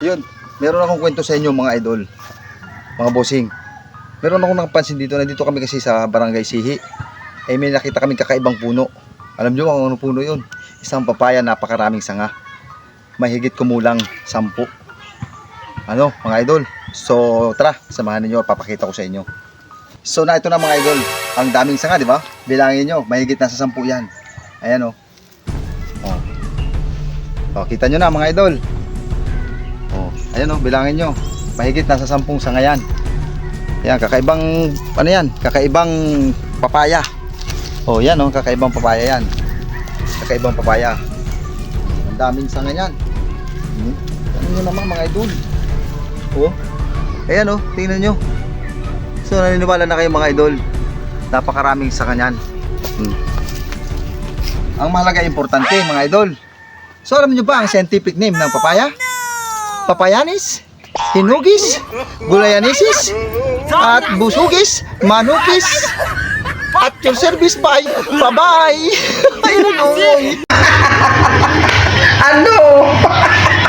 Yun, meron akong kwento sa inyo mga idol, mga bossing. Meron akong nakapansin dito, nandito kami kasi sa Barangay Sihi. Eh may nakita kaming kakaibang puno. Alam nyo kung ano puno yun? Isang papaya, napakaraming sanga. Mahigit kumulang 10. Ano mga idol? So tara, samahan niyo, papakita ko sa inyo. So na ito na mga idol, ang daming sanga, di ba? Bilangin nyo, mahigit nasa 10 yan. Ayan o. Oh, kita nyo na mga idol. Oh, ayan oh, bilangin nyo. Mahigit nasa 10 sanga yan. Ayan, kakaibang ano yan? Kakaibang papaya. Oh, yan oh, kakaibang papaya yan. Kakaibang papaya. Ang daming sanga yan. Ano nyo naman mga idol? Oh. Ayan oh, tingnan nyo. So naniniwala na kayo mga idol. Napakaraming sanga yan. Ang mahalaga importante mga idol. So alam nyo ba ang scientific name ng papaya? Papayanis, hinugis, gulayanisis, at busugis, manukis, at your service bye. Bye-bye. Ayun,